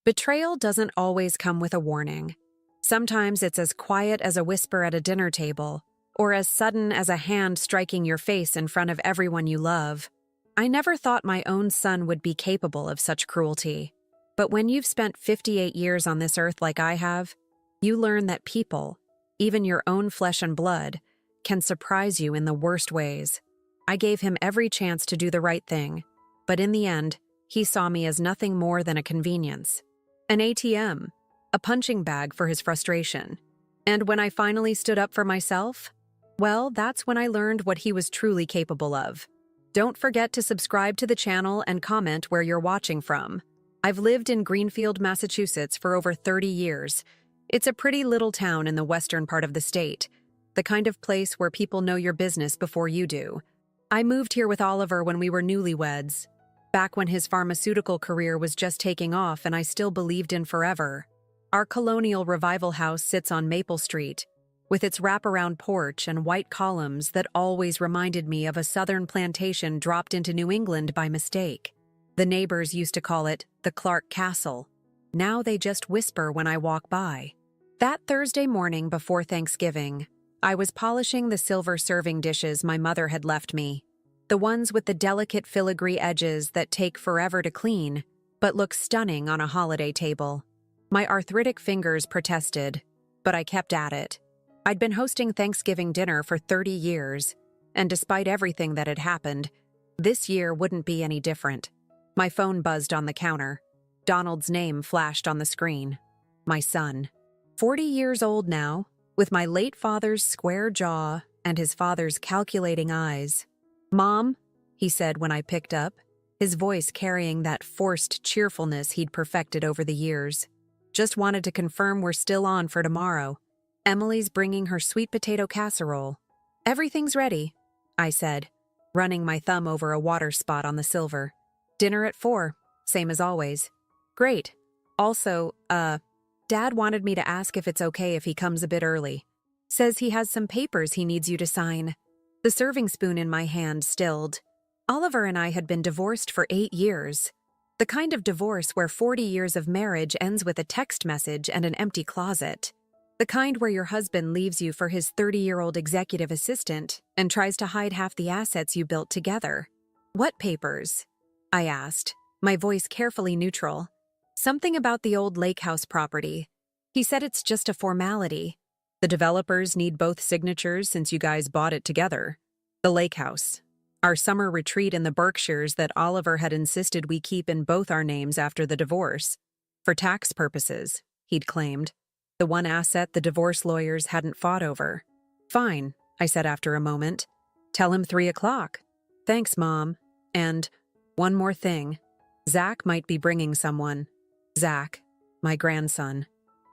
Betrayal doesn't always come with a warning. Sometimes it's as quiet as a whisper at a dinner table, or as sudden as a hand striking your face in front of everyone you love. I never thought my own son would be capable of such cruelty. But when you've spent 58 years on this earth like I have, you learn that people, even your own flesh and blood, can surprise you in the worst ways. I gave him every chance to do the right thing, but in the end, he saw me as nothing more than a convenience. An ATM, a punching bag for his frustration. And when I finally stood up for myself, well, that's when I learned what he was truly capable of. Don't forget to subscribe to the channel and comment where you're watching from. I've lived in Greenfield, Massachusetts for over 30 years. It's a pretty little town in the western part of the state, the kind of place where people know your business before you do. I moved here with Oliver when we were newlyweds, back when his pharmaceutical career was just taking off and I still believed in forever. Our colonial revival house sits on Maple Street, with its wraparound porch and white columns that always reminded me of a southern plantation dropped into New England by mistake. The neighbors used to call it the Clark Castle. Now they just whisper when I walk by. That Thursday morning before Thanksgiving, I was polishing the silver serving dishes my mother had left me. The ones with the delicate filigree edges that take forever to clean, but look stunning on a holiday table. My arthritic fingers protested, but I kept at it. I'd been hosting Thanksgiving dinner for 30 years, and despite everything that had happened, this year wouldn't be any different. My phone buzzed on the counter. Donald's name flashed on the screen. My son. 40 years old now, with my late father's square jaw and his father's calculating eyes. "Mom," he said when I picked up, his voice carrying that forced cheerfulness he'd perfected over the years. "Just wanted to confirm we're still on for tomorrow. Emily's bringing her sweet potato casserole." "Everything's ready," I said, running my thumb over a water spot on the silver. "Dinner at 4, same as always." "Great. Also, Dad wanted me to ask if it's okay if he comes a bit early. Says he has some papers he needs you to sign." The serving spoon in my hand stilled. Oliver and I had been divorced for 8 years. The kind of divorce where 40 years of marriage ends with a text message and an empty closet. The kind where your husband leaves you for his 30-year-old executive assistant and tries to hide half the assets you built together. "What papers?" I asked, my voice carefully neutral. "Something about the old lake house property. He said it's just a formality. The developers need both signatures since you guys bought it together. The lake house. Our summer retreat in the Berkshires that Oliver had insisted we keep in both our names after the divorce. For tax purposes, he'd claimed. The one asset the divorce lawyers hadn't fought over." "Fine," I said after a moment. "Tell him 3 o'clock. "Thanks, Mom. And one more thing. Zach might be bringing someone." Zach, my grandson.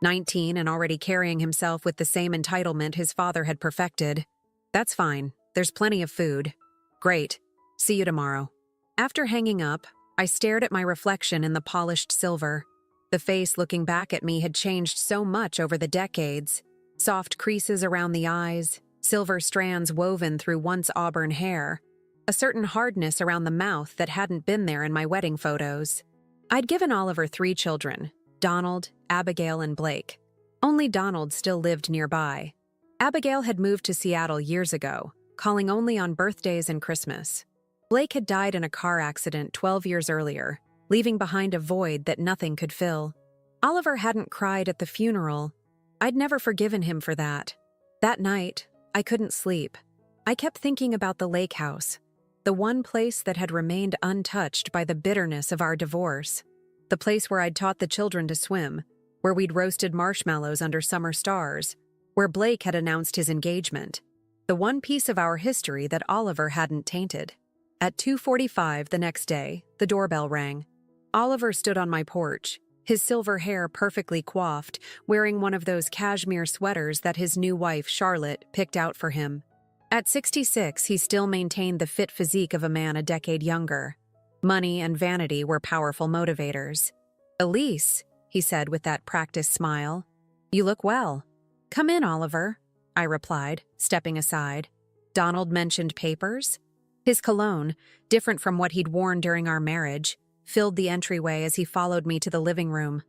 19 and already carrying himself with the same entitlement his father had perfected. "That's fine. There's plenty of food." "Great. See you tomorrow." After hanging up, I stared at my reflection in the polished silver. The face looking back at me had changed so much over the decades. Soft creases around the eyes, silver strands woven through once auburn hair, a certain hardness around the mouth that hadn't been there in my wedding photos. I'd given Oliver 3 children, Donald, Abigail, and Blake. Only Donald still lived nearby. Abigail had moved to Seattle years ago, calling only on birthdays and Christmas. Blake had died in a car accident 12 years earlier, leaving behind a void that nothing could fill. Oliver hadn't cried at the funeral. I'd never forgiven him for that. That night, I couldn't sleep. I kept thinking about the lake house, the one place that had remained untouched by the bitterness of our divorce. The place where I'd taught the children to swim, where we'd roasted marshmallows under summer stars, where Blake had announced his engagement. The one piece of our history that Oliver hadn't tainted. At 2:45 the next day, the doorbell rang. Oliver stood on my porch, his silver hair perfectly coiffed, wearing one of those cashmere sweaters that his new wife, Charlotte, picked out for him. At 66, he still maintained the fit physique of a man a decade younger. Money and vanity were powerful motivators. "Elise," he said with that practiced smile, "you look well." "Come in, Oliver," I replied, stepping aside. Donald mentioned papers. His cologne, different from what he'd worn during our marriage, filled the entryway as he followed me to the living room.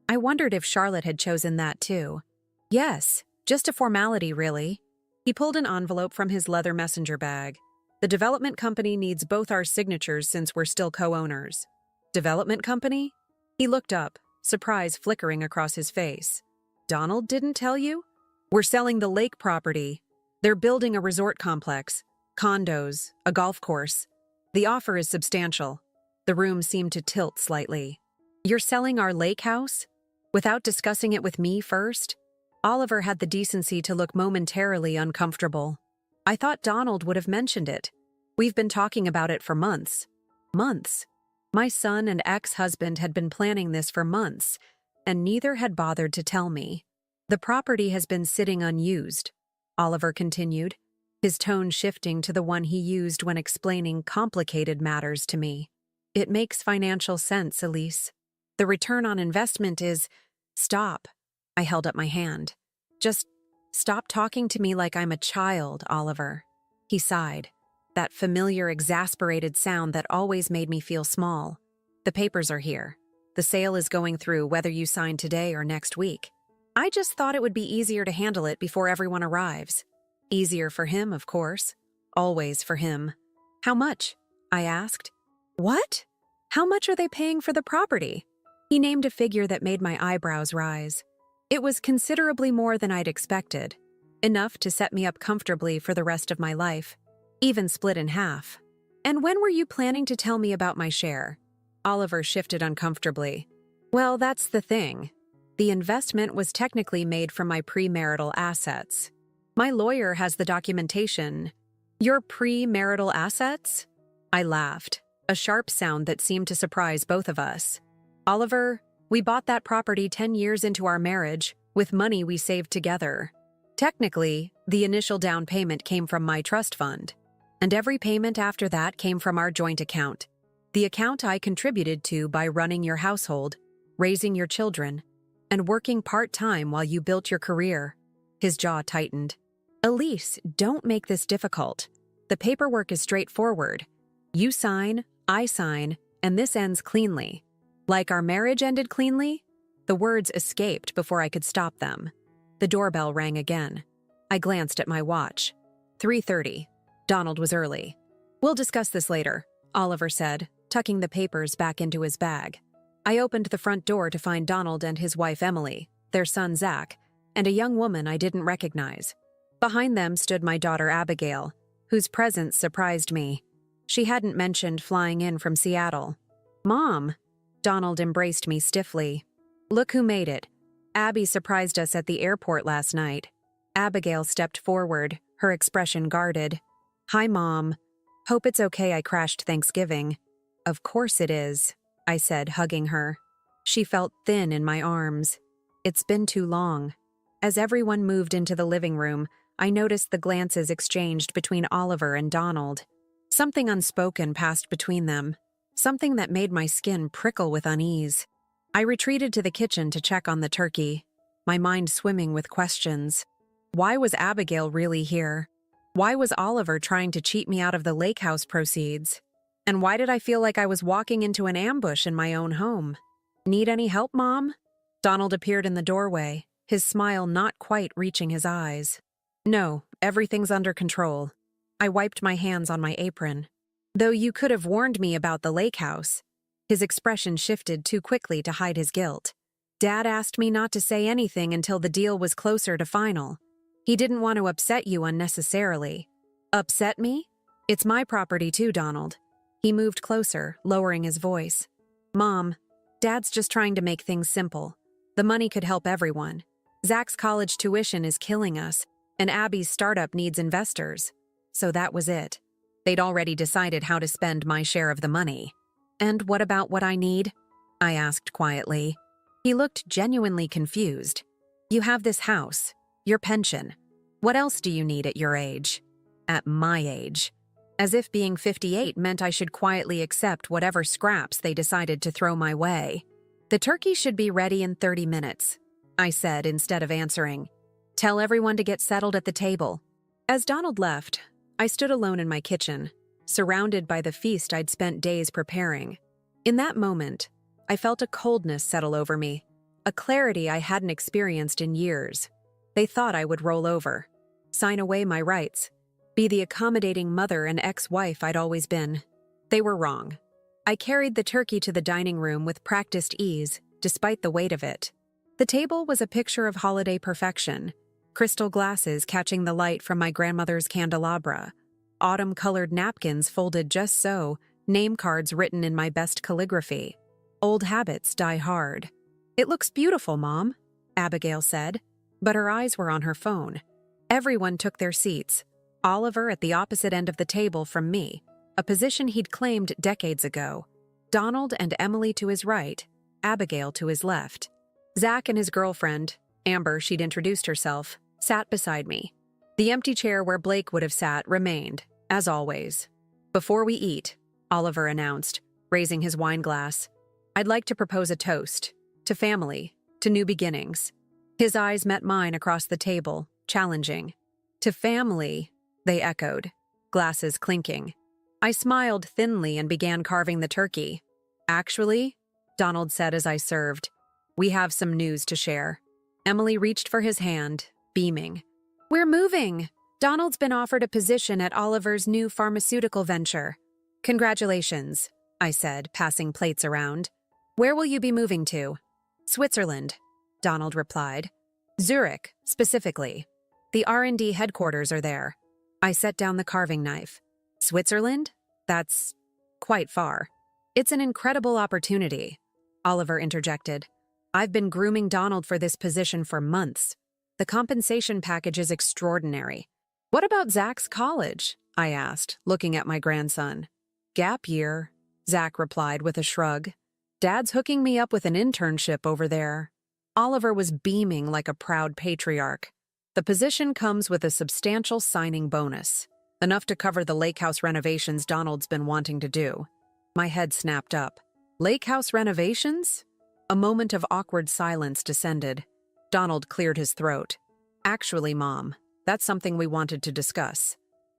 I wondered if Charlotte had chosen that too. Yes, just a formality, really. He pulled an envelope from his leather messenger bag. The development company needs both our signatures since we're still co-owners. Development company? He looked up, surprise flickering across his face. Donald didn't tell you? We're selling the lake property. They're building a resort complex, condos, a golf course. The offer is substantial. The room seemed to tilt slightly. You're selling our lake house? Without discussing it with me first? Oliver had the decency to look momentarily uncomfortable. I thought Donald would have mentioned it. We've been talking about it for months. Months. My son and ex-husband had been planning this for months, and neither had bothered to tell me. The property has been sitting unused, Oliver continued, his tone shifting to the one he used when explaining complicated matters to me. It makes financial sense, Elise. The return on investment is… Stop. I held up my hand. Just stop talking to me like I'm a child, Oliver. He sighed, that familiar exasperated sound that always made me feel small. The papers are here. The sale is going through whether you sign today or next week. I just thought it would be easier to handle it before everyone arrives. Easier for him, of course. Always for him. How much? I asked. What? How much are they paying for the property? He named a figure that made my eyebrows rise. It was considerably more than I'd expected. Enough to set me up comfortably for the rest of my life. Even split in half. And when were you planning to tell me about my share? Oliver shifted uncomfortably. Well, that's the thing. The investment was technically made from my premarital assets. My lawyer has the documentation. Your premarital assets? I laughed, a sharp sound that seemed to surprise both of us. Oliver, we bought that property 10 years into our marriage with money we saved together. Technically, the initial down payment came from my trust fund, and every payment after that came from our joint account, the account I contributed to by running your household, raising your children, and working part-time while you built your career. His jaw tightened. Elise, don't make this difficult. The paperwork is straightforward. You sign, I sign, and this ends cleanly. Like our marriage ended cleanly? The words escaped before I could stop them. The doorbell rang again. I glanced at my watch. 3:30. Donald was early. We'll discuss this later, Oliver said, tucking the papers back into his bag. I opened the front door to find Donald and his wife Emily, their son Zach, and a young woman I didn't recognize. Behind them stood my daughter Abigail, whose presence surprised me. She hadn't mentioned flying in from Seattle. Mom! Donald embraced me stiffly. Look who made it. Abby surprised us at the airport last night. Abigail stepped forward, her expression guarded. Hi, Mom. Hope it's okay I crashed Thanksgiving. Of course it is, I said, hugging her. She felt thin in my arms. It's been too long. As everyone moved into the living room, I noticed the glances exchanged between Oliver and Donald. Something unspoken passed between them, something that made my skin prickle with unease. I retreated to the kitchen to check on the turkey, my mind swimming with questions. Why was Abigail really here? Why was Oliver trying to cheat me out of the lake house proceeds? And why did I feel like I was walking into an ambush in my own home? Need any help, Mom? Donald appeared in the doorway, his smile not quite reaching his eyes. No, everything's under control. I wiped my hands on my apron. Though you could have warned me about the lake house. His expression shifted too quickly to hide his guilt. Dad asked me not to say anything until the deal was closer to final. He didn't want to upset you unnecessarily. Upset me? It's my property too, Donald. He moved closer, lowering his voice. Mom, Dad's just trying to make things simple. The money could help everyone. Zach's college tuition is killing us, and Abby's startup needs investors. So that was it. They'd already decided how to spend my share of the money. And what about what I need? I asked quietly. He looked genuinely confused. You have this house, your pension. What else do you need at your age? At my age. As if being 58 meant I should quietly accept whatever scraps they decided to throw my way. The turkey should be ready in 30 minutes, I said instead of answering. Tell everyone to get settled at the table. As Donald left, I stood alone in my kitchen, surrounded by the feast I'd spent days preparing. In that moment, I felt a coldness settle over me, a clarity I hadn't experienced in years. They thought I would roll over, sign away my rights, be the accommodating mother and ex-wife I'd always been. They were wrong. I carried the turkey to the dining room with practiced ease, despite the weight of it. The table was a picture of holiday perfection, crystal glasses catching the light from my grandmother's candelabra, autumn-colored napkins folded just so, name cards written in my best calligraphy. Old habits die hard. "It looks beautiful, Mom," Abigail said, but her eyes were on her phone. Everyone took their seats, Oliver at the opposite end of the table from me, a position he'd claimed decades ago. Donald and Emily to his right, Abigail to his left. Zach and his girlfriend, Amber, she'd introduced herself, sat beside me. The empty chair where Blake would have sat remained, as always. "Before we eat," Oliver announced, raising his wine glass, "I'd like to propose a toast. To family, to new beginnings." His eyes met mine across the table, challenging. "To family," they echoed, glasses clinking. I smiled thinly and began carving the turkey. "Actually," Donald said as I served, "we have some news to share." Emily reached for his hand, beaming. "We're moving! Donald's been offered a position at Oliver's new pharmaceutical venture." "Congratulations," I said, passing plates around. "Where will you be moving to?" "Switzerland," Donald replied. "Zurich, specifically. The R&D headquarters are there." I set down the carving knife. "Switzerland? That's quite far." "It's an incredible opportunity," Oliver interjected. "I've been grooming Donald for this position for months. The compensation package is extraordinary." "What about Zach's college?" I asked, looking at my grandson. "Gap year," Zach replied with a shrug. "Dad's hooking me up with an internship over there." Oliver was beaming like a proud patriarch. "The position comes with a substantial signing bonus, enough to cover the lake house renovations Donald's been wanting to do." My head snapped up. "Lake house renovations?" A moment of awkward silence descended. Donald cleared his throat. "Actually, Mom, that's something we wanted to discuss.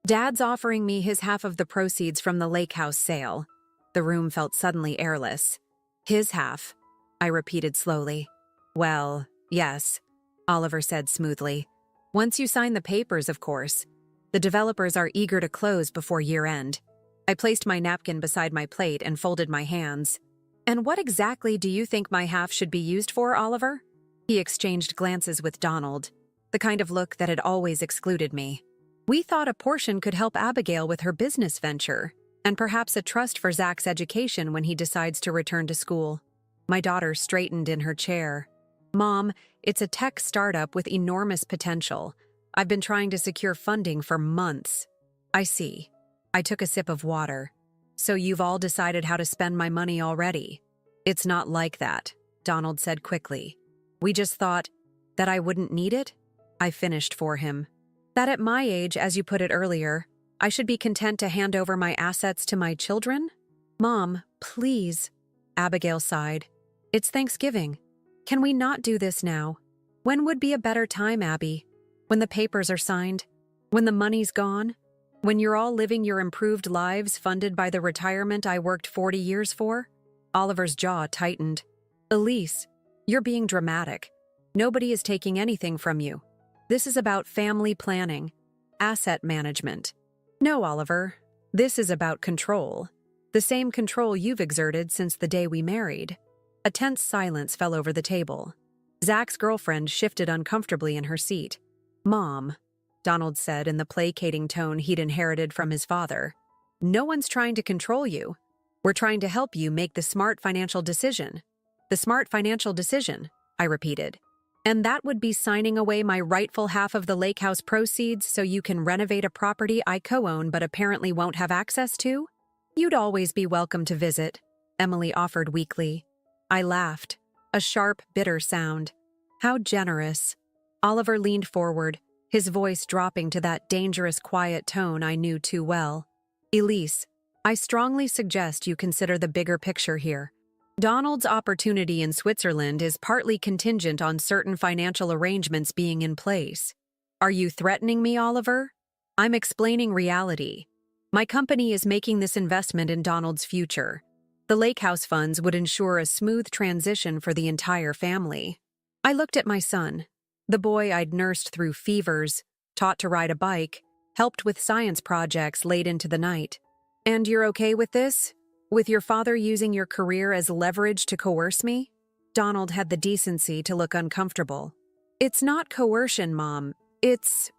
Dad's offering me his half of the proceeds from the lake house sale." The room felt suddenly airless. "His half," I repeated slowly. "Well, yes," Oliver said smoothly. "Once you sign the papers, of course. The developers are eager to close before year-end." I placed my napkin beside my plate and folded my hands. "And what exactly do you think my half should be used for, Oliver?" He exchanged glances with Donald, the kind of look that had always excluded me. "We thought a portion could help Abigail with her business venture, and perhaps a trust for Zach's education when he decides to return to school." My daughter straightened in her chair. "Mom, it's a tech startup with enormous potential. I've been trying to secure funding for months." "I see." I took a sip of water. "So you've all decided how to spend my money already?" "It's not like that," Donald said quickly. "We just thought that I wouldn't need it." I finished for him. "That at my age, as you put it earlier, I should be content to hand over my assets to my children?" "Mom, please," Abigail sighed. "It's Thanksgiving. Can we not do this now? When would be a better time, Abby? When the papers are signed? When the money's gone? When you're all living your improved lives funded by the retirement I worked 40 years for?" Oliver's jaw tightened. "Elise, you're being dramatic. Nobody is taking anything from you. This is about family planning, asset management." "No, Oliver. This is about control. The same control you've exerted since the day we married." A tense silence fell over the table. Zach's girlfriend shifted uncomfortably in her seat. "Mom," Donald said in the placating tone he'd inherited from his father, "no one's trying to control you. We're trying to help you make the smart financial decision." "The smart financial decision," I repeated. "And that would be signing away my rightful half of the lake house proceeds so you can renovate a property I co-own but apparently won't have access to?" "You'd always be welcome to visit," Emily offered weakly. I laughed, a sharp, bitter sound. "How generous." Oliver leaned forward, his voice dropping to that dangerous quiet tone I knew too well. "Elise, I strongly suggest you consider the bigger picture here. Donald's opportunity in Switzerland is partly contingent on certain financial arrangements being in place. Are you threatening me, Oliver? I'm explaining reality. My company is making this investment in Donald's future. The lake house funds would ensure a smooth transition for the entire family. I looked at my son, the boy I'd nursed through fevers, taught to ride a bike, helped with science projects late into the night. And you're okay with this? With your father using your career as leverage to coerce me? Donald had the decency to look uncomfortable. It's not coercion, Mom. It's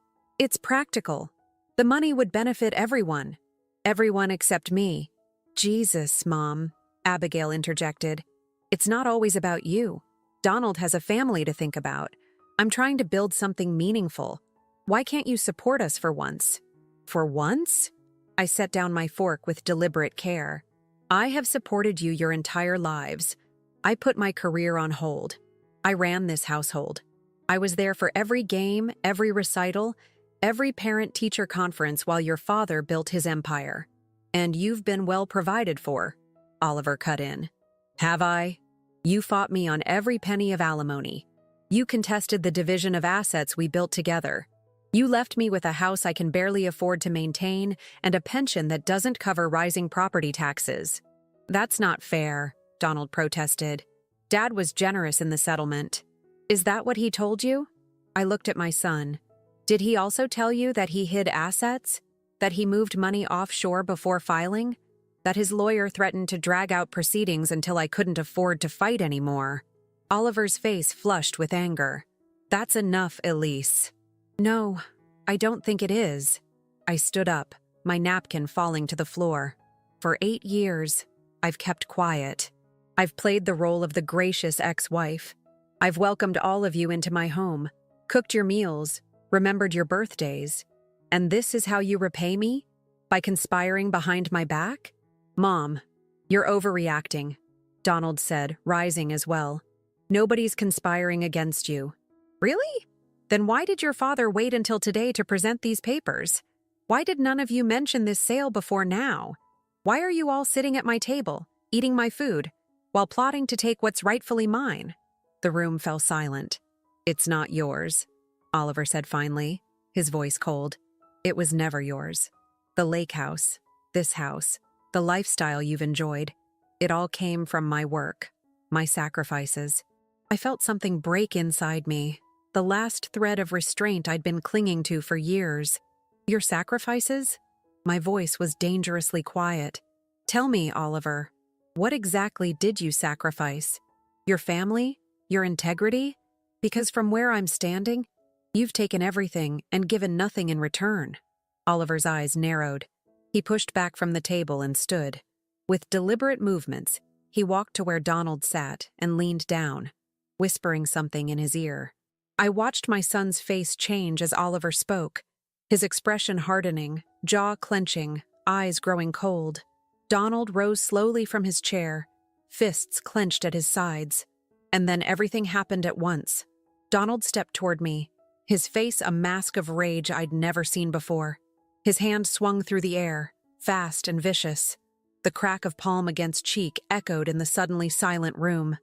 practical. The money would benefit everyone. Everyone except me. Jesus, Mom, Abigail interjected. It's not always about you. Donald has a family to think about. I'm trying to build something meaningful. Why can't you support us for once? For once? I set down my fork with deliberate care. I have supported you your entire lives. I put my career on hold. I ran this household. I was there for every game, every recital, every parent-teacher conference while your father built his empire. And you've been well provided for, Oliver cut in. Have I? You fought me on every penny of alimony. You contested the division of assets we built together. You left me with a house I can barely afford to maintain and a pension that doesn't cover rising property taxes. That's not fair, Donald protested. Dad was generous in the settlement. Is that what he told you? I looked at my son. Did he also tell you that he hid assets? That he moved money offshore before filing? That his lawyer threatened to drag out proceedings until I couldn't afford to fight anymore? Oliver's face flushed with anger. That's enough, Elise. No, I don't think it is. I stood up, my napkin falling to the floor. For 8 years, I've kept quiet. I've played the role of the gracious ex-wife. I've welcomed all of you into my home, cooked your meals, remembered your birthdays. And this is how you repay me? By conspiring behind my back? Mom, you're overreacting, Donald said, rising as well. Nobody's conspiring against you. Really? Then why did your father wait until today to present these papers? Why did none of you mention this sale before now? Why are you all sitting at my table, eating my food, while plotting to take what's rightfully mine? The room fell silent. It's not yours, Oliver said finally, his voice cold. It was never yours. The lake house, this house, the lifestyle you've enjoyed, it all came from my work, my sacrifices. I felt something break inside me, the last thread of restraint I'd been clinging to for years. Your sacrifices? My voice was dangerously quiet. Tell me, Oliver, what exactly did you sacrifice? Your family? Your integrity? Because from where I'm standing, you've taken everything and given nothing in return. Oliver's eyes narrowed. He pushed back from the table and stood. With deliberate movements, he walked to where Donald sat and leaned down, whispering something in his ear. I watched my son's face change as Oliver spoke, his expression hardening, jaw clenching, eyes growing cold. Donald rose slowly from his chair, fists clenched at his sides. And then everything happened at once. Donald stepped toward me, his face a mask of rage I'd never seen before. His hand swung through the air, fast and vicious. The crack of palm against cheek echoed in the suddenly silent room.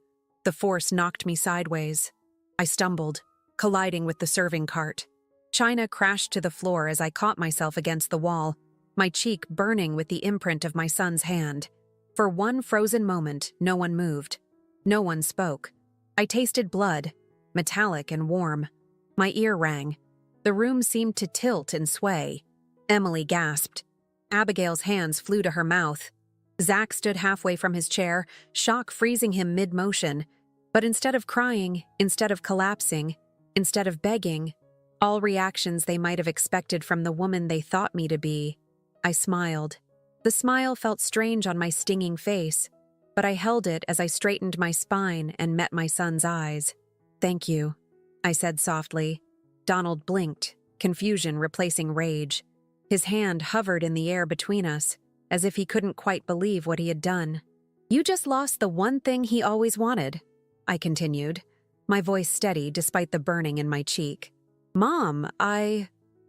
The force knocked me sideways. I stumbled, colliding with the serving cart. China crashed to the floor as I caught myself against the wall, my cheek burning with the imprint of my son's hand. For one frozen moment, no one moved. No one spoke. I tasted blood, metallic and warm. My ear rang. The room seemed to tilt and sway. Emily gasped. Abigail's hands flew to her mouth. Zach stood halfway from his chair, shock freezing him mid-motion. But instead of crying, instead of collapsing, instead of begging, all reactions they might have expected from the woman they thought me to be, I smiled. The smile felt strange on my stinging face, but I held it as I straightened my spine and met my son's eyes. Thank you, I said softly. Donald blinked, confusion replacing rage. His hand hovered in the air between us, as if he couldn't quite believe what he had done. You just lost the one thing he always wanted, I continued, my voice steady despite the burning in my cheek. Mom,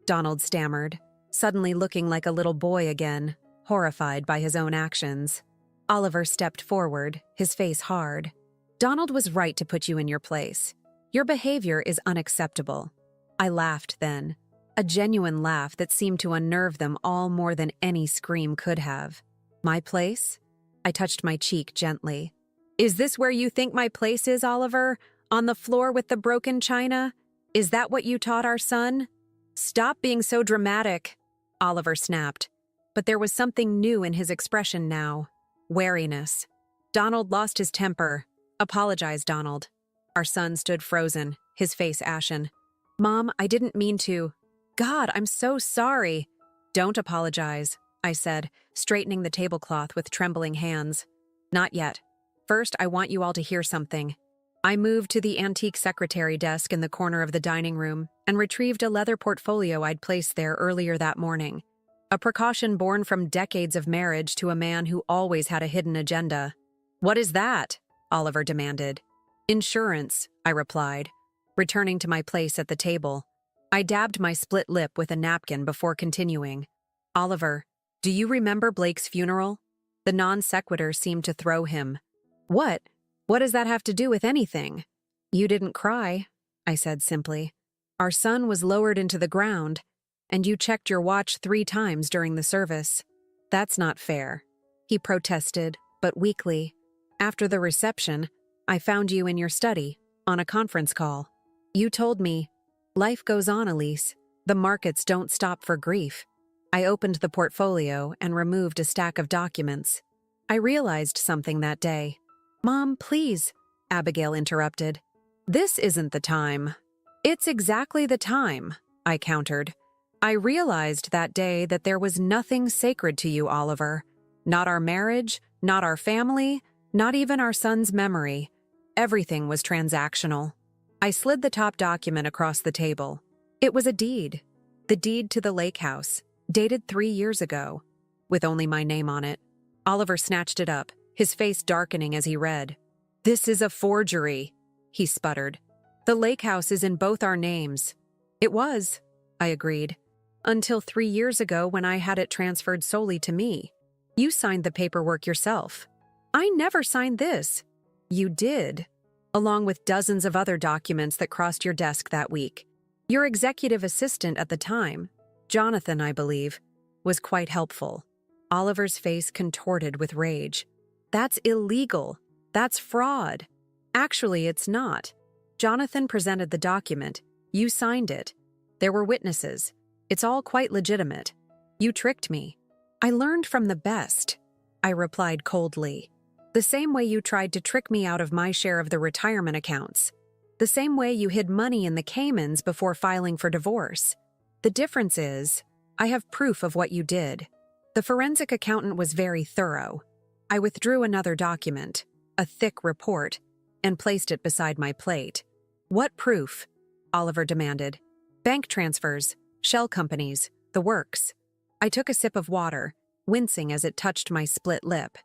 Donald stammered, suddenly looking like a little boy again, horrified by his own actions. Oliver stepped forward, his face hard. Donald was right to put you in your place. Your behavior is unacceptable. I laughed then, a genuine laugh that seemed to unnerve them all more than any scream could have. My place? I touched my cheek gently. Is this where you think my place is, Oliver? On the floor with the broken china? Is that what you taught our son? Stop being so dramatic, Oliver snapped. But there was something new in his expression now. Wariness. Donald lost his temper. Apologize, Donald. Our son stood frozen, his face ashen. Mom, I didn't mean to. God, I'm so sorry. Don't apologize, I said, straightening the tablecloth with trembling hands. Not yet. First, I want you all to hear something. I moved to the antique secretary desk in the corner of the dining room and retrieved a leather portfolio I'd placed there earlier that morning. A precaution born from decades of marriage to a man who always had a hidden agenda. What is that? Oliver demanded. Insurance, I replied, returning to my place at the table. I dabbed my split lip with a napkin before continuing. Oliver, do you remember Blake's funeral? The non sequitur seemed to throw him. What? What does that have to do with anything? You didn't cry, I said simply. Our son was lowered into the ground, and you checked your watch 3 times during the service. That's not fair. He protested, but weakly. After the reception, I found you in your study, on a conference call. You told me, life goes on, Elise. The markets don't stop for grief. I opened the portfolio and removed a stack of documents. I realized something that day. Mom, please, Abigail interrupted. This isn't the time. It's exactly the time, I countered. I realized that day that there was nothing sacred to you, Oliver. Not our marriage, not our family, not even our son's memory. Everything was transactional. I slid the top document across the table. It was a deed. The deed to the lake house, dated 3 years ago, with only my name on it. Oliver snatched it up, his face darkening as he read. This is a forgery, he sputtered. The lake house is in both our names. It was, I agreed. Until 3 years ago when I had it transferred solely to me. You signed the paperwork yourself. I never signed this. You did, along with dozens of other documents that crossed your desk that week. Your executive assistant at the time, Jonathan, I believe, was quite helpful. Oliver's face contorted with rage. That's illegal. That's fraud. Actually, it's not. Jonathan presented the document. You signed it. There were witnesses. It's all quite legitimate. You tricked me. I learned from the best, I replied coldly. The same way you tried to trick me out of my share of the retirement accounts. The same way you hid money in the Caymans before filing for divorce. The difference is, I have proof of what you did. The forensic accountant was very thorough. I withdrew another document, a thick report, and placed it beside my plate. What proof? Oliver demanded. Bank transfers, shell companies, the works. I took a sip of water, wincing as it touched my split lip.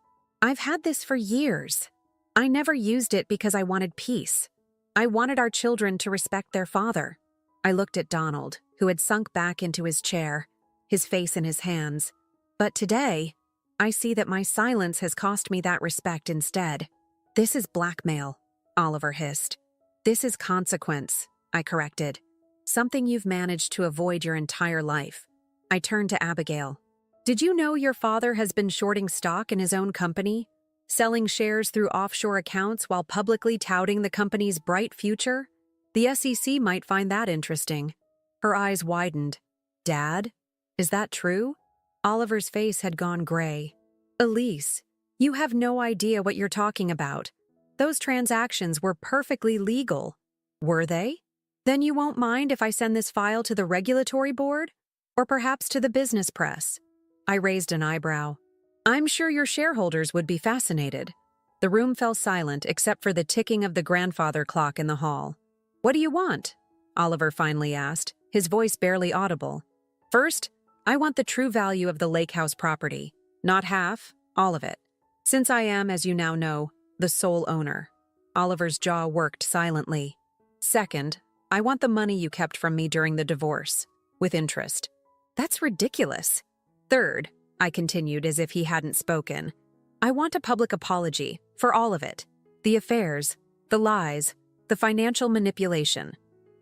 I've had this for years. I never used it because I wanted peace. I wanted our children to respect their father. I looked at Donald, who had sunk back into his chair, his face in his hands. But today, I see that my silence has cost me that respect instead. This is blackmail, Oliver hissed. This is consequence, I corrected. Something you've managed to avoid your entire life. I turned to Abigail. Did you know your father has been shorting stock in his own company? Selling shares through offshore accounts while publicly touting the company's bright future? The SEC might find that interesting. Her eyes widened. Dad? Is that true? Oliver's face had gone gray. Elise, you have no idea what you're talking about. Those transactions were perfectly legal. Were they? Then you won't mind if I send this file to the regulatory board? Or perhaps to the business press? I raised an eyebrow. I'm sure your shareholders would be fascinated. The room fell silent except for the ticking of the grandfather clock in the hall. What do you want? Oliver finally asked, his voice barely audible. First, I want the true value of the lake house property. Not half, all of it. Since I am, as you now know, the sole owner. Oliver's jaw worked silently. Second, I want the money you kept from me during the divorce, with interest. That's ridiculous. Third, I continued as if he hadn't spoken, I want a public apology for all of it. The affairs, the lies, the financial manipulation.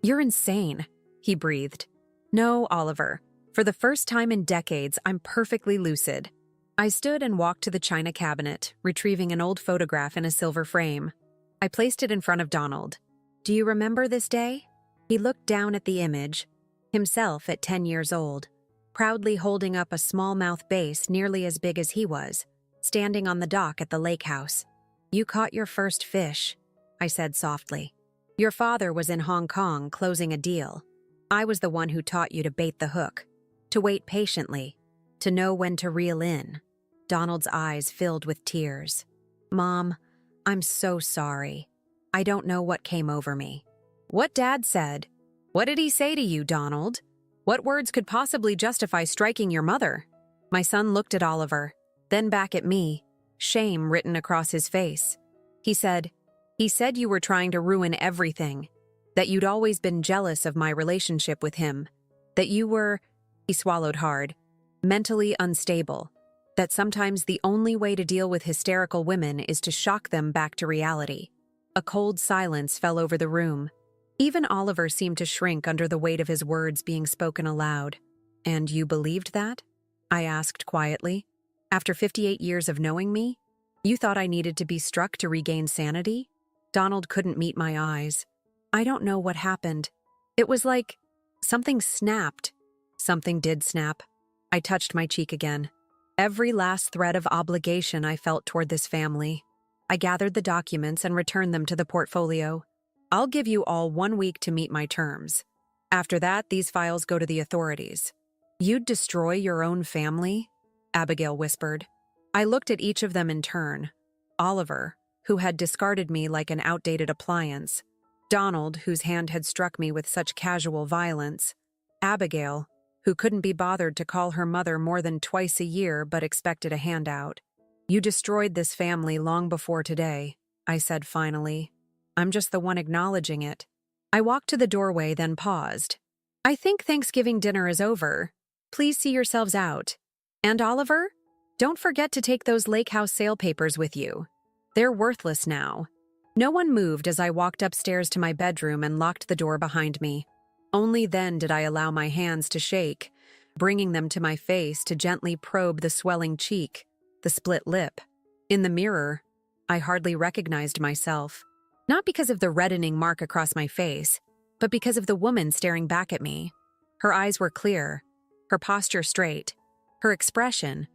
You're insane, he breathed. No, Oliver. For the first time in decades, I'm perfectly lucid. I stood and walked to the china cabinet, retrieving an old photograph in a silver frame. I placed it in front of Donald. "Do you remember this day?" He looked down at the image, himself at 10 years old, proudly holding up a smallmouth bass nearly as big as he was, standing on the dock at the lake house. "You caught your first fish," I said softly. "Your father was in Hong Kong closing a deal. I was the one who taught you to bait the hook, to wait patiently, to know when to reel in." Donald's eyes filled with tears. "Mom, I'm so sorry. I don't know what came over me." "What Dad said. What did he say to you, Donald? What words could possibly justify striking your mother?" My son looked at Oliver, then back at me, shame written across his face. He said you were trying to ruin everything, that you'd always been jealous of my relationship with him, that you were," he swallowed hard, "mentally unstable, that sometimes the only way to deal with hysterical women is to shock them back to reality." A cold silence fell over the room. Even Oliver seemed to shrink under the weight of his words being spoken aloud. "And you believed that?" I asked quietly. "After 58 years of knowing me? You thought I needed to be struck to regain sanity?" Donald couldn't meet my eyes. "I don't know what happened. It was like something snapped." Something did snap. I touched my cheek again. Every last thread of obligation I felt toward this family. I gathered the documents and returned them to the portfolio. "I'll give you all 1 week to meet my terms. After that, these files go to the authorities." "You'd destroy your own family?" Abigail whispered. I looked at each of them in turn. Oliver, who had discarded me like an outdated appliance. Donald, whose hand had struck me with such casual violence. Abigail, who couldn't be bothered to call her mother more than twice a year but expected a handout. "You destroyed this family long before today," I said finally. "I'm just the one acknowledging it." I walked to the doorway, then paused. "I think Thanksgiving dinner is over. Please see yourselves out. And Oliver, don't forget to take those lake house sale papers with you. They're worthless now." No one moved as I walked upstairs to my bedroom and locked the door behind me. Only then did I allow my hands to shake, bringing them to my face to gently probe the swelling cheek, the split lip. In the mirror, I hardly recognized myself. Not because of the reddening mark across my face, but because of the woman staring back at me. Her eyes were clear, her posture straight, her expression,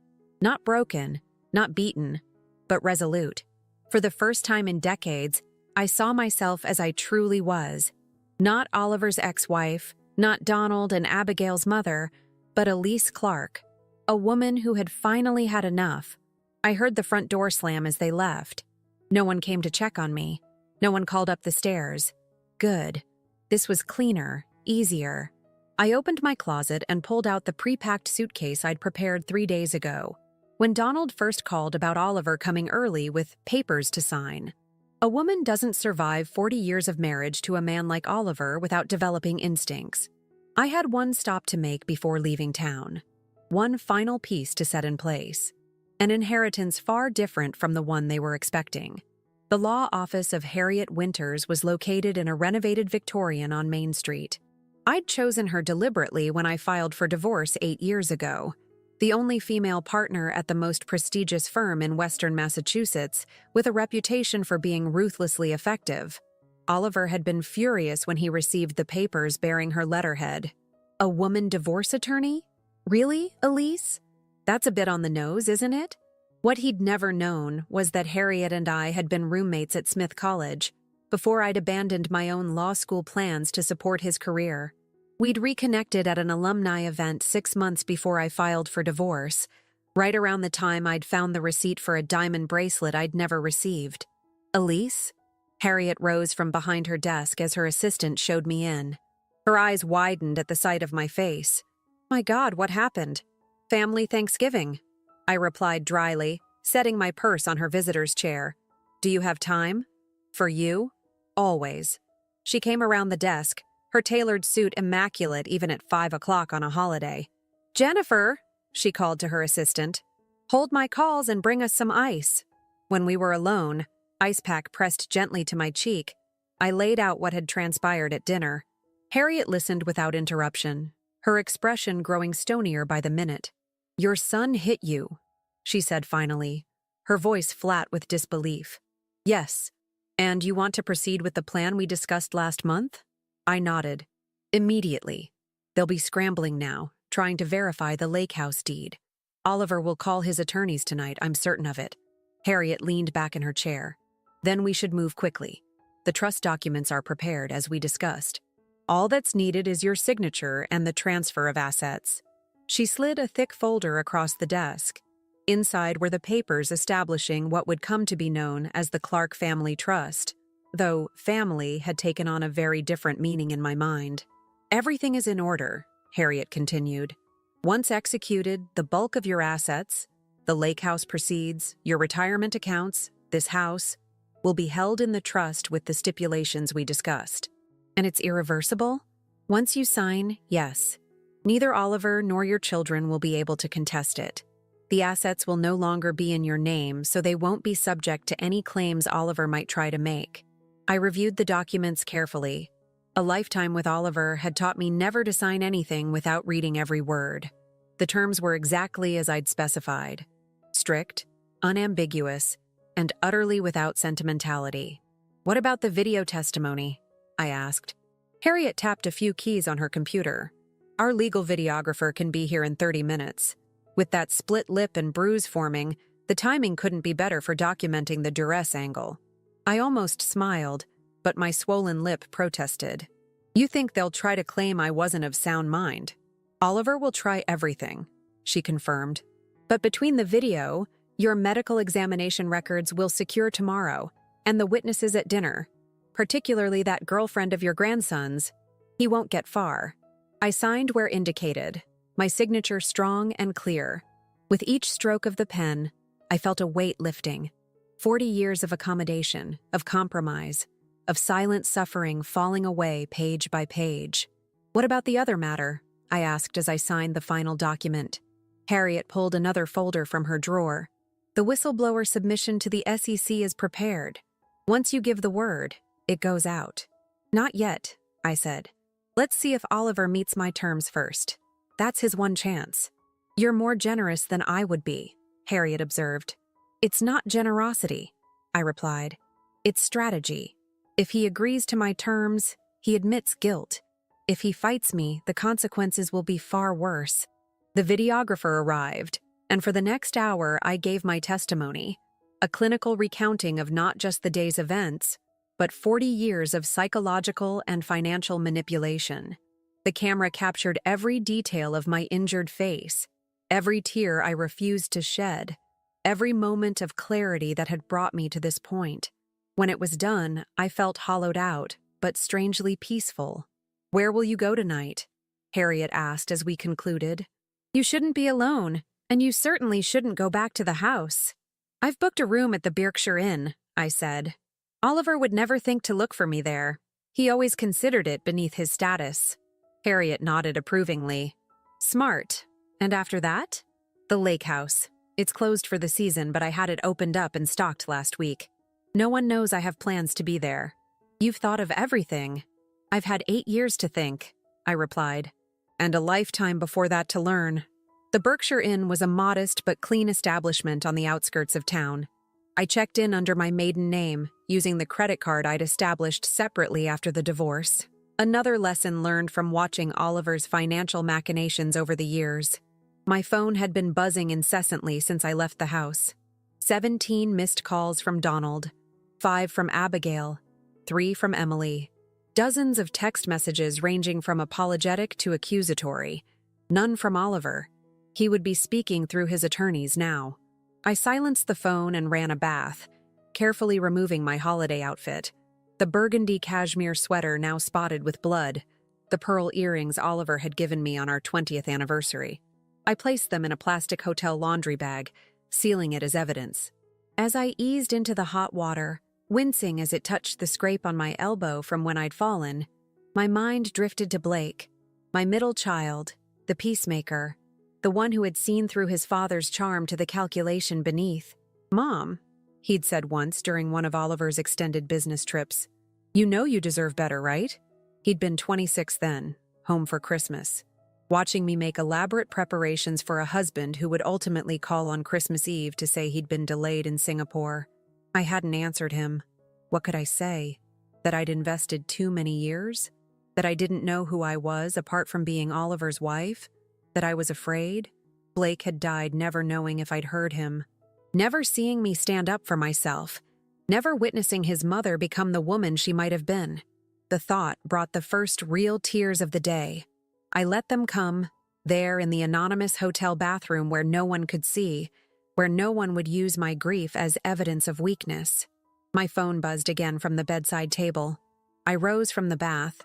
not broken, not beaten, but resolute. For the first time in decades, I saw myself as I truly was. Not Oliver's ex-wife, not Donald and Abigail's mother, but Elise Clark, a woman who had finally had enough. I heard the front door slam as they left. No one came to check on me. No one called up the stairs. Good. This was cleaner, easier. I opened my closet and pulled out the pre-packed suitcase I'd prepared 3 days ago, when Donald first called about Oliver coming early with papers to sign. A woman doesn't survive 40 years of marriage to a man like Oliver without developing instincts. I had one stop to make before leaving town. One final piece to set in place. An inheritance far different from the one they were expecting. The law office of Harriet Winters was located in a renovated Victorian on Main Street. I'd chosen her deliberately when I filed for divorce 8 years ago. The only female partner at the most prestigious firm in Western Massachusetts, with a reputation for being ruthlessly effective. Oliver had been furious when he received the papers bearing her letterhead. A woman divorce attorney? Really, Elise? That's a bit on the nose, isn't it? What he'd never known was that Harriet and I had been roommates at Smith College, before I'd abandoned my own law school plans to support his career. We'd reconnected at an alumni event 6 months before I filed for divorce, right around the time I'd found the receipt for a diamond bracelet I'd never received. "Elise?" Harriet rose from behind her desk as her assistant showed me in. Her eyes widened at the sight of my face. "My God, what happened?" "Family Thanksgiving," I replied dryly, setting my purse on her visitor's chair. "Do you have time?" "For you?" "Always." She came around the desk, her tailored suit immaculate even at 5 o'clock on a holiday. "Jennifer," she called to her assistant, "hold my calls and bring us some ice." When we were alone, ice pack pressed gently to my cheek, I laid out what had transpired at dinner. Harriet listened without interruption, her expression growing stonier by the minute. "Your son hit you." she said finally, her voice flat with disbelief. Yes. And you want to proceed with the plan we discussed last month? I nodded. Immediately. They'll be scrambling now, trying to verify the lake house deed. Oliver will call his attorneys tonight, I'm certain of it. Harriet leaned back in her chair. Then we should move quickly. The trust documents are prepared, as we discussed. All that's needed is your signature and the transfer of assets. She slid a thick folder across the desk. Inside were the papers establishing what would come to be known as the Clark Family Trust, though family had taken on a very different meaning in my mind. Everything is in order, Harriet continued. Once executed, the bulk of your assets, the lake house proceeds, your retirement accounts, this house, will be held in the trust with the stipulations we discussed. And it's irreversible? Once you sign, yes. Neither Oliver nor your children will be able to contest it. The assets will no longer be in your name, so they won't be subject to any claims Oliver might try to make. I reviewed the documents carefully. A lifetime with Oliver had taught me never to sign anything without reading every word. The terms were exactly as I'd specified. Strict, unambiguous, and utterly without sentimentality. What about the video testimony? I asked. Harriet tapped a few keys on her computer. Our legal videographer can be here in 30 minutes. With that split lip and bruise forming, the timing couldn't be better for documenting the duress angle. I almost smiled, but my swollen lip protested. You think they'll try to claim I wasn't of sound mind? Oliver will try everything, she confirmed. But between the video, your medical examination records will secure tomorrow, and the witnesses at dinner, particularly that girlfriend of your grandson's, he won't get far. I signed where indicated, my signature strong and clear. With each stroke of the pen, I felt a weight lifting. 40 years of accommodation, of compromise, of silent suffering falling away page by page. What about the other matter? I asked as I signed the final document. Harriet pulled another folder from her drawer. The whistleblower submission to the SEC is prepared. Once you give the word, it goes out. Not yet, I said. Let's see if Oliver meets my terms first. That's his one chance. You're more generous than I would be, Harriet observed. It's not generosity, I replied. It's strategy. If he agrees to my terms, he admits guilt. If he fights me, the consequences will be far worse. The videographer arrived, and for the next hour I gave my testimony, a clinical recounting of not just the day's events, but 40 years of psychological and financial manipulation. The camera captured every detail of my injured face, every tear I refused to shed, every moment of clarity that had brought me to this point. When it was done, I felt hollowed out, but strangely peaceful. Where will you go tonight? Harriet asked as we concluded. You shouldn't be alone, and you certainly shouldn't go back to the house. I've booked a room at the Berkshire Inn, I said. Oliver would never think to look for me there. He always considered it beneath his status. Harriet nodded approvingly. Smart. And after that? The lake house. It's closed for the season, but I had it opened up and stocked last week. No one knows I have plans to be there. You've thought of everything. I've had 8 years to think, I replied. And a lifetime before that to learn. The Berkshire Inn was a modest but clean establishment on the outskirts of town. I checked in under my maiden name, using the credit card I'd established separately after the divorce. Another lesson learned from watching Oliver's financial machinations over the years. My phone had been buzzing incessantly since I left the house. 17 missed calls from Donald, 5 from Abigail, 3 from Emily. Dozens of text messages ranging from apologetic to accusatory. None from Oliver. He would be speaking through his attorneys now. I silenced the phone and ran a bath, carefully removing my holiday outfit. The burgundy cashmere sweater now spotted with blood, the pearl earrings Oliver had given me on our 20th anniversary. I placed them in a plastic hotel laundry bag, sealing it as evidence. As I eased into the hot water, wincing as it touched the scrape on my elbow from when I'd fallen, my mind drifted to Blake, my middle child, the peacemaker, the one who had seen through his father's charm to the calculation beneath. Mom, he'd said once during one of Oliver's extended business trips, you know you deserve better, right? He'd been 26 then, home for Christmas. watching me make elaborate preparations for a husband who would ultimately call on Christmas Eve to say he'd been delayed in Singapore. I hadn't answered him. What could I say? That I'd invested too many years? That I didn't know who I was apart from being Oliver's wife? That I was afraid? Blake had died never knowing if I'd heard him. Never seeing me stand up for myself. Never witnessing his mother become the woman she might have been. The thought brought the first real tears of the day. I let them come, there in the anonymous hotel bathroom where no one could see, where no one would use my grief as evidence of weakness. My phone buzzed again from the bedside table. I rose from the bath,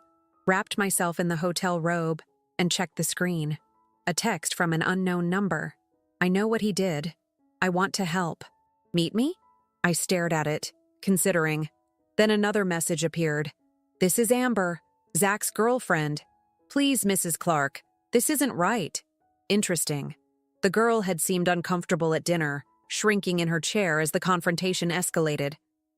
wrapped myself in the hotel robe, and checked the screen. A text from an unknown number. I know what he did. I want to help. Meet me? I stared at it, considering. Then another message appeared. This is Amber, Zach's girlfriend. Please, Mrs. Clark, this isn't right. Interesting. The girl had seemed uncomfortable at dinner, shrinking in her chair as the confrontation escalated.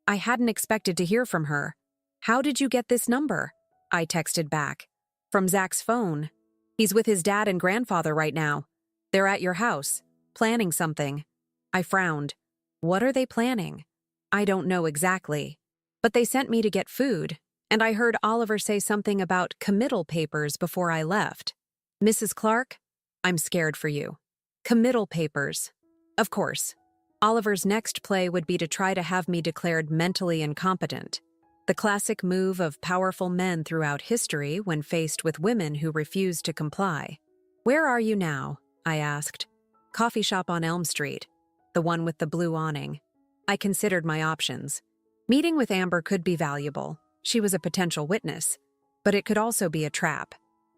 I hadn't expected to hear from her. How did you get this number? I texted back. From Zach's phone. He's with his dad and grandfather right now. They're at your house, planning something. I frowned. What are they planning? I don't know exactly. But they sent me to get food, and I heard Oliver say something about committal papers before I left. Mrs. Clark, I'm scared for you. Committal papers. Of course. Oliver's next play would be to try to have me declared mentally incompetent. The classic move of powerful men throughout history when faced with women who refused to comply. Where are you now? I asked. Coffee shop on Elm Street. The one with the blue awning. I considered my options. Meeting with Amber could be valuable. She was a potential witness. But it could also be a trap.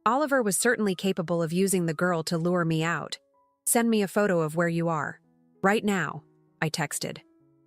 Oliver was certainly capable of using the girl to lure me out. Send me a photo of where you are. Right now, I texted.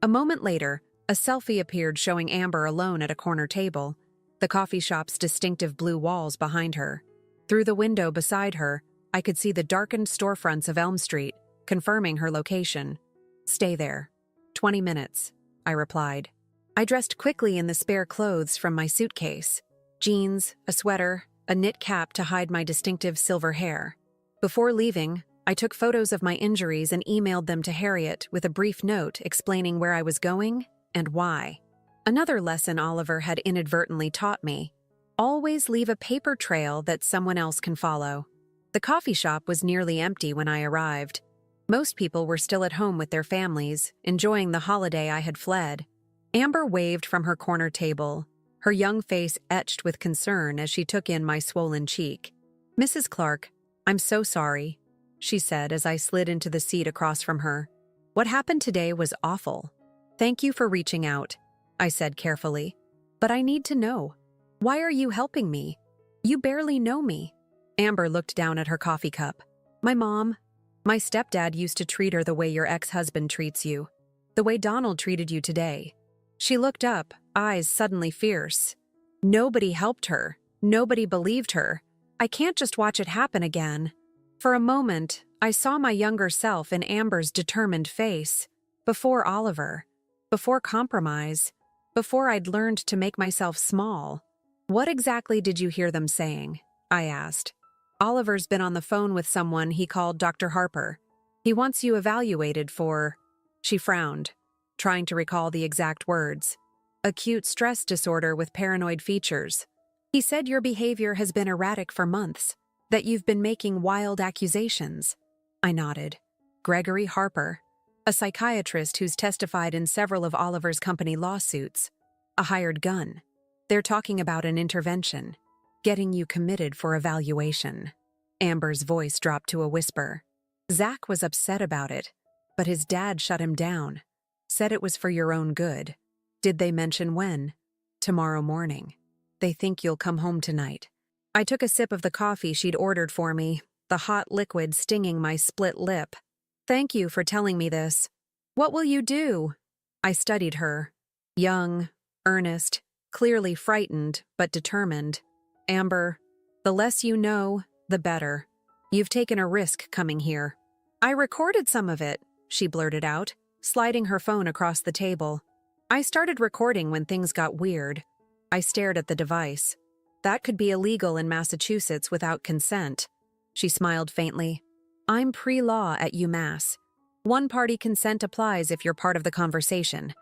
A moment later, a selfie appeared showing Amber alone at a corner table, the coffee shop's distinctive blue walls behind her. Through the window beside her, I could see the darkened storefronts of Elm Street, confirming her location. Stay there. 20 minutes, I replied. I dressed quickly in the spare clothes from my suitcase. Jeans, a sweater, a knit cap to hide my distinctive silver hair. Before leaving, I took photos of my injuries and emailed them to Harriet with a brief note explaining where I was going and why. Another lesson Oliver had inadvertently taught me. Always leave a paper trail that someone else can follow. The coffee shop was nearly empty when I arrived. Most people were still at home with their families, enjoying the holiday I had fled. Amber waved from her corner table, her young face etched with concern as she took in my swollen cheek. Mrs. Clark, I'm so sorry, she said as I slid into the seat across from her. What happened today was awful. Thank you for reaching out, I said carefully. But I need to know. Why are you helping me? You barely know me. Amber looked down at her coffee cup. My mom. My stepdad used to treat her the way your ex-husband treats you. The way Donald treated you today. She looked up, eyes suddenly fierce. Nobody helped her. Nobody believed her. I can't just watch it happen again. For a moment, I saw my younger self in Amber's determined face. Before Oliver. Before compromise. Before I'd learned to make myself small. What exactly did you hear them saying? I asked. Oliver's been on the phone with someone he called Dr. Harper. He wants you evaluated for... She frowned, trying to recall the exact words. Acute stress disorder with paranoid features. He said your behavior has been erratic for months, that you've been making wild accusations. I nodded. Gregory Harper, a psychiatrist who's testified in several of Oliver's company lawsuits. A hired gun. They're talking about an intervention. Getting you committed for evaluation. Amber's voice dropped to a whisper. Zach was upset about it, but his dad shut him down. Said it was for your own good. Did they mention when? Tomorrow morning. They think you'll come home tonight. I took a sip of the coffee she'd ordered for me, the hot liquid stinging my split lip. Thank you for telling me this. What will you do? I studied her. Young, earnest, clearly frightened, but determined. Amber, the less you know, the better. You've taken a risk coming here. I recorded some of it, she blurted out, sliding her phone across the table. I started recording when things got weird. I stared at the device. That could be illegal in Massachusetts without consent. She smiled faintly. I'm pre-law at UMass. One-party consent applies if you're part of the conversation.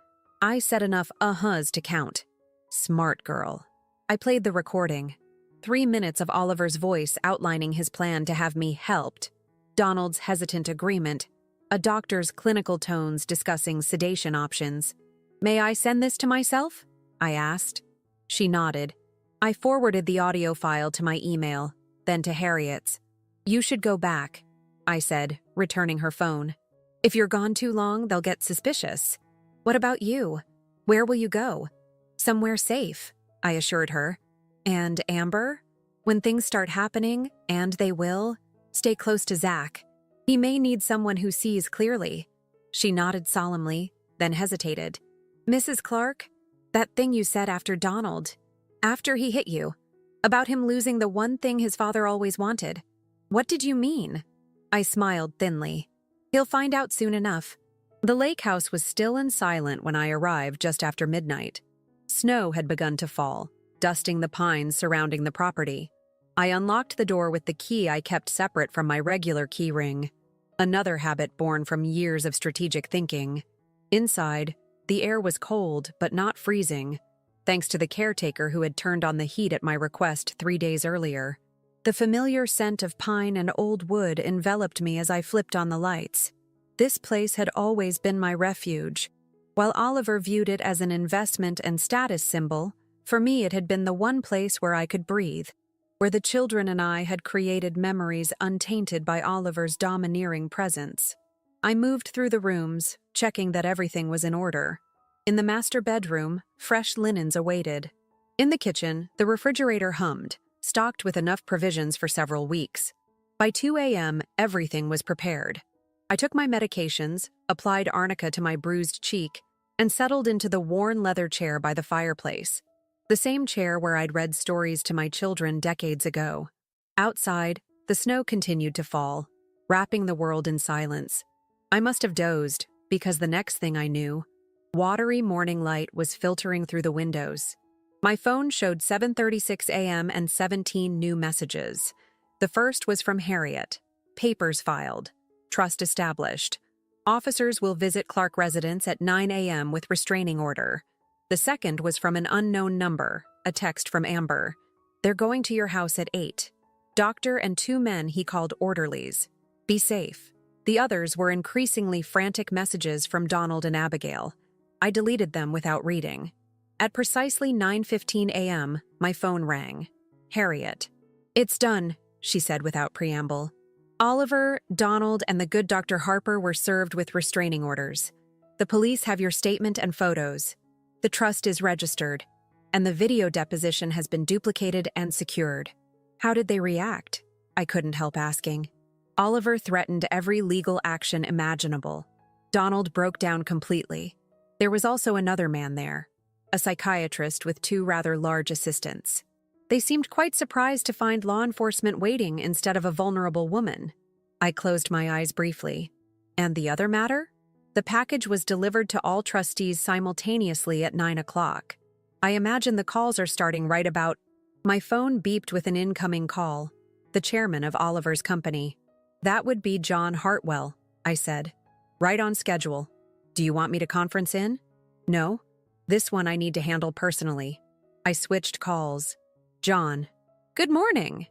I said enough uh-huhs to count. Smart girl. I played the recording. 3 minutes of Oliver's voice outlining his plan to have me helped. Donald's hesitant agreement. A doctor's clinical tones discussing sedation options. May I send this to myself? I asked. She nodded. I forwarded the audio file to my email, then to Harriet's. You should go back, I said, returning her phone. If you're gone too long, they'll get suspicious. What about you? Where will you go? Somewhere safe, I assured her. And Amber? When things start happening, and they will, stay close to Zach. He may need someone who sees clearly. She nodded solemnly, then hesitated. Mrs. Clark, that thing you said after Donald, after he hit you, about him losing the one thing his father always wanted. What did you mean? I smiled thinly. He'll find out soon enough. The lake house was still and silent when I arrived just after midnight. Snow had begun to fall, dusting the pines surrounding the property. I unlocked the door with the key I kept separate from my regular key ring, another habit born from years of strategic thinking. Inside, the air was cold but not freezing, thanks to the caretaker who had turned on the heat at my request 3 days earlier. The familiar scent of pine and old wood enveloped me as I flipped on the lights. This place had always been my refuge. While Oliver viewed it as an investment and status symbol, for me it had been the one place where I could breathe, where the children and I had created memories untainted by Oliver's domineering presence. I moved through the rooms, checking that everything was in order. In the master bedroom, fresh linens awaited. In the kitchen, the refrigerator hummed, stocked with enough provisions for several weeks. By 2 a.m., everything was prepared. I took my medications, applied arnica to my bruised cheek, and settled into the worn leather chair by the fireplace. The same chair where I'd read stories to my children decades ago. Outside, the snow continued to fall, wrapping the world in silence. I must have dozed, because the next thing I knew, watery morning light was filtering through the windows. My phone showed 7:36 a.m. and 17 new messages. The first was from Harriet. Papers filed. Trust established. Officers will visit Clark residence at 9 a.m. with restraining order. The second was from an unknown number, a text from Amber. They're going to your house at 8. Doctor and 2 men he called orderlies. Be safe. The others were increasingly frantic messages from Donald and Abigail. I deleted them without reading. At precisely 9:15 a.m., my phone rang. Harriet. It's done, she said without preamble. Oliver, Donald, and the good Dr. Harper were served with restraining orders. The police have your statement and photos. The trust is registered, and the video deposition has been duplicated and secured. How did they react? I couldn't help asking. Oliver threatened every legal action imaginable. Donald broke down completely. There was also another man there, a psychiatrist with 2 rather large assistants. They seemed quite surprised to find law enforcement waiting instead of a vulnerable woman. I closed my eyes briefly. And the other matter? The package was delivered to all trustees simultaneously at 9 o'clock. I imagine the calls are starting right about... My phone beeped with an incoming call, the chairman of Oliver's company. That would be John Hartwell, I said. Right on schedule. Do you want me to conference in? No. This one I need to handle personally. I switched calls. John. Good morning.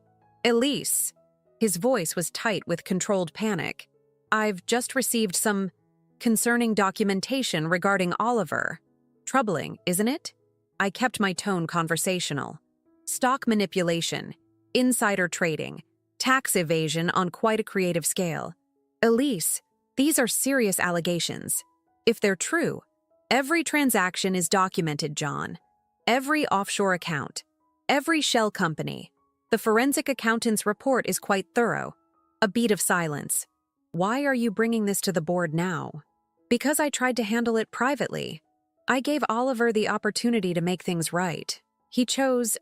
Elise. His voice was tight with controlled panic. I've just received some concerning documentation regarding Oliver. Troubling, isn't it? I kept my tone conversational. Stock manipulation, insider trading, tax evasion on quite a creative scale. Elise, these are serious allegations. If they're true, every transaction is documented, John. Every offshore account. Every shell company. The forensic accountant's report is quite thorough. A beat of silence. Why are you bringing this to the board now? Because I tried to handle it privately. I gave Oliver the opportunity to make things right. He chose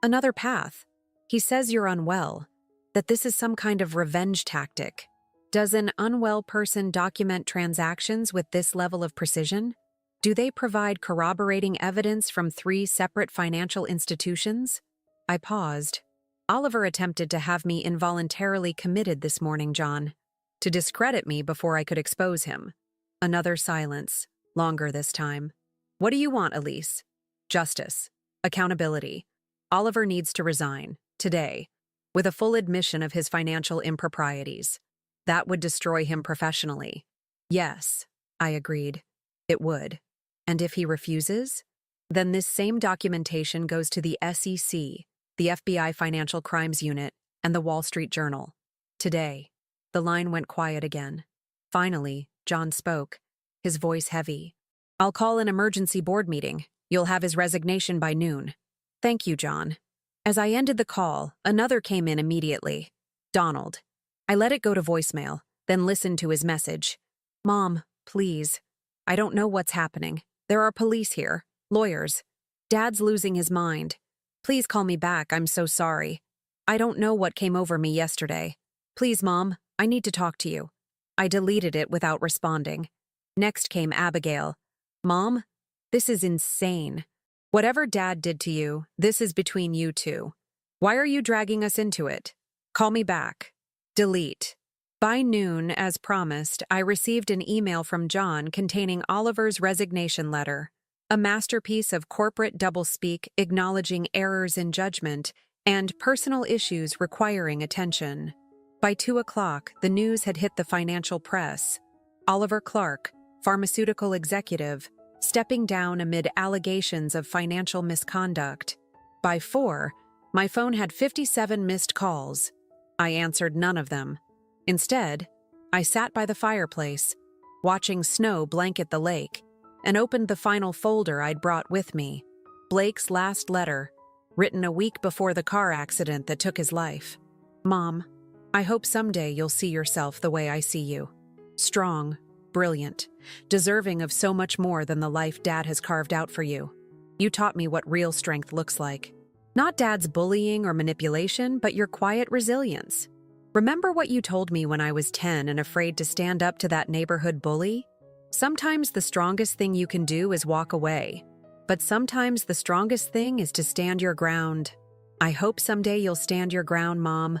another path. He says you're unwell, that this is some kind of revenge tactic. Does an unwell person document transactions with this level of precision? Do they provide corroborating evidence from 3 separate financial institutions? I paused. Oliver attempted to have me involuntarily committed this morning, John, to discredit me before I could expose him. Another silence, longer this time. What do you want, Elise? Justice. Accountability. Oliver needs to resign, today, with a full admission of his financial improprieties. That would destroy him professionally. Yes, I agreed. It would. And if he refuses? Then this same documentation goes to the SEC, the FBI Financial Crimes Unit, and the Wall Street Journal. Today. The line went quiet again. Finally, John spoke, his voice heavy. I'll call an emergency board meeting. You'll have his resignation by noon. Thank you, John. As I ended the call, another came in immediately. Donald. I let it go to voicemail, then listened to his message. Mom, please. I don't know what's happening. There are police here, lawyers. Dad's losing his mind. Please call me back, I'm so sorry. I don't know what came over me yesterday. Please, Mom, I need to talk to you. I deleted it without responding. Next came Abigail. Mom, this is insane. Whatever Dad did to you, this is between you two. Why are you dragging us into it? Call me back. Delete. By noon, as promised, I received an email from John containing Oliver's resignation letter, a masterpiece of corporate doublespeak acknowledging errors in judgment and personal issues requiring attention. By 2 o'clock, the news had hit the financial press. Oliver Clark, pharmaceutical executive, stepping down amid allegations of financial misconduct. By 4, my phone had 57 missed calls. I answered none of them. Instead, I sat by the fireplace, watching snow blanket the lake, and opened the final folder I'd brought with me, Blake's last letter, written a week before the car accident that took his life. Mom, I hope someday you'll see yourself the way I see you. Strong, brilliant, deserving of so much more than the life Dad has carved out for you. You taught me what real strength looks like. Not Dad's bullying or manipulation, but your quiet resilience. Remember what you told me when I was 10 and afraid to stand up to that neighborhood bully? Sometimes the strongest thing you can do is walk away, but sometimes the strongest thing is to stand your ground. I hope someday you'll stand your ground, Mom.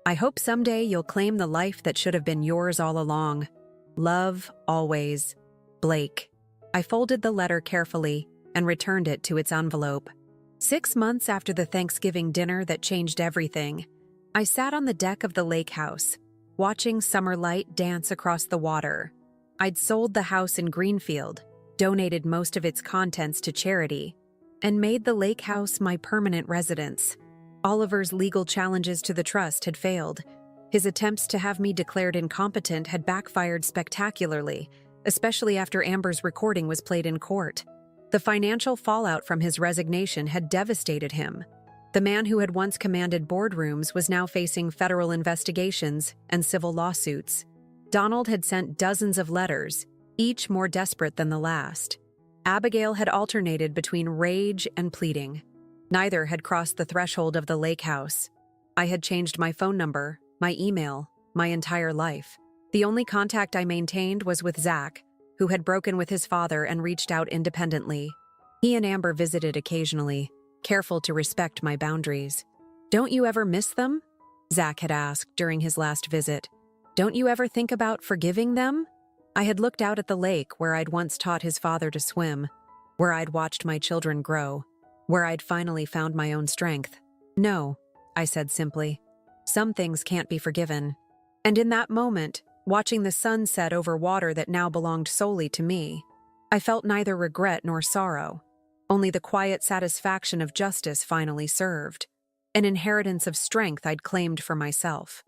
I hope someday you'll claim the life that should have been yours all along. Love, always. Blake. I folded the letter carefully and returned it to its envelope. 6 months after the Thanksgiving dinner that changed everything, I sat on the deck of the lake house, watching summer light dance across the water. I'd sold the house in Greenfield, donated most of its contents to charity, and made the lake house my permanent residence. Oliver's legal challenges to the trust had failed. His attempts to have me declared incompetent had backfired spectacularly, especially after Amber's recording was played in court. The financial fallout from his resignation had devastated him. The man who had once commanded boardrooms was now facing federal investigations and civil lawsuits. Donald had sent dozens of letters, each more desperate than the last. Abigail had alternated between rage and pleading. Neither had crossed the threshold of the lake house. I had changed my phone number, my email, my entire life. The only contact I maintained was with Zach, who had broken with his father and reached out independently. He and Amber visited occasionally, careful to respect my boundaries. Don't you ever miss them? Zach had asked during his last visit. Don't you ever think about forgiving them? I had looked out at the lake where I'd once taught his father to swim, where I'd watched my children grow, where I'd finally found my own strength. No, I said simply. Some things can't be forgiven. And in that moment, watching the sun set over water that now belonged solely to me, I felt neither regret nor sorrow, only the quiet satisfaction of justice finally served, an inheritance of strength I'd claimed for myself.